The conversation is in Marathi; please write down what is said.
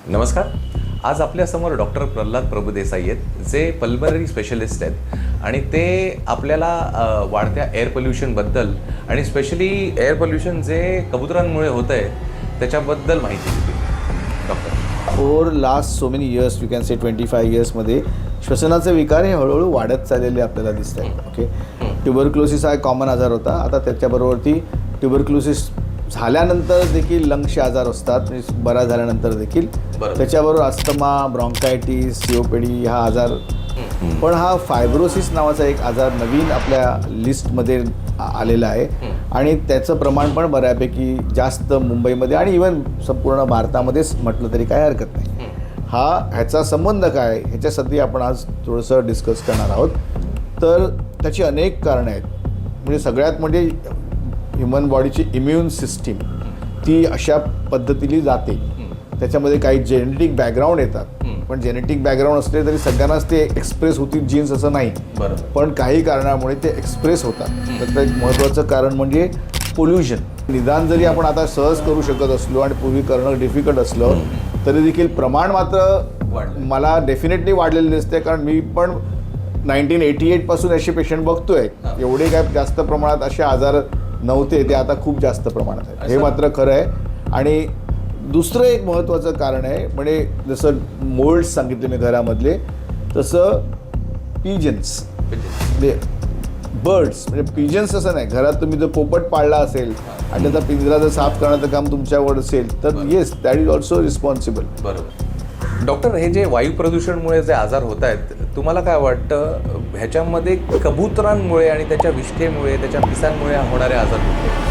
नमस्कार. आज आपल्यासमोर डॉक्टर प्रल्हाद प्रभुदेसाई आहेत, जे पल्मनरी स्पेशलिस्ट आहेत आणि ते आपल्याला वाढत्या एअर पोल्युशनबद्दल आणि स्पेशली एअर पोल्युशन जे कबुतरांमुळे होतं आहे त्याच्याबद्दल माहिती देतील. Doctor, over last so many years, you can say 25 इयर्समध्ये श्वसनाचे विकार हे हळूहळू वाढत चाललेले आपल्याला दिसत आहेत. ओके, ट्युबरक्लोसिस हा एक कॉमन आजार होता. आता त्याच्याबरोबरती ट्युबरक्लोसिस झाल्यानंतर देखील लंग्सचे आजार असतात, म्हणजे बरा झाल्यानंतर देखील. त्याच्याबरोबर अस्थमा, ब्रॉन्कायटिस, सीओपीडी हा आजार. पण हा फायब्रोसिस नावाचा एक आजार नवीन आपल्या लिस्टमध्ये आलेला आहे आणि त्याचं प्रमाण पण बऱ्यापैकी जास्त मुंबईमध्ये आणि इवन संपूर्ण भारतामध्येच म्हटलं तरी काय हरकत नाही. ह्याचा संबंध काय ह्याच्यासाठी आपण आज थोडंसं डिस्कस करणार आहोत. तर त्याची अनेक कारणं आहेत. म्हणजे सगळ्यात म्हणजे ह्युमन बॉडीची इम्युन सिस्टीम ती अशा पद्धतीने जाते. त्याच्यामध्ये काही जेनेटिक बॅकग्राऊंड येतात, पण जेनेटिक बॅकग्राऊंड असले तरी सगळ्यांनाच ते एक्सप्रेस होतील जीन्स असं नाही. पण काही कारणामुळे ते एक्सप्रेस होतात. त्याचं एक महत्त्वाचं कारण म्हणजे पोल्युशन. निदान जरी आपण आता सहज करू शकत असलो आणि पूर्वी करणं डिफिकल्ट असलं तरी देखील प्रमाण मात्र मला डेफिनेटली वाढलेलं दिसते. कारण मी पण 1988 पासून असे पेशंट बघतोय. एवढे काय जास्त प्रमाणात असे आजार नव्हते, ते आता खूप जास्त प्रमाणात आहेत, हे मात्र खरं आहे. आणि दुसरं एक महत्त्वाचं कारण आहे, म्हणजे जसं मोल्ड्स सांगितले मी घरामधले, तसं पिजन्स म्हणजे बर्ड्स. म्हणजे पिजन्स असं नाही, घरात तुम्ही जर पोपट पाळला असेल आणि त्याचा पिंजरा जर साफ करण्याचं काम तुमच्यावर असेल तर yes, that is also responsible. बरोबर. डॉक्टर, हे जे वायू प्रदूषणमुळे जे आजार होत आहेत, तुम्हाला काय वाटतं ह्याच्यामध्ये कबुतरांमुळे आणि त्याच्या विष्ठेमुळे, त्याच्या पिसांमुळे होणारे आजार होते?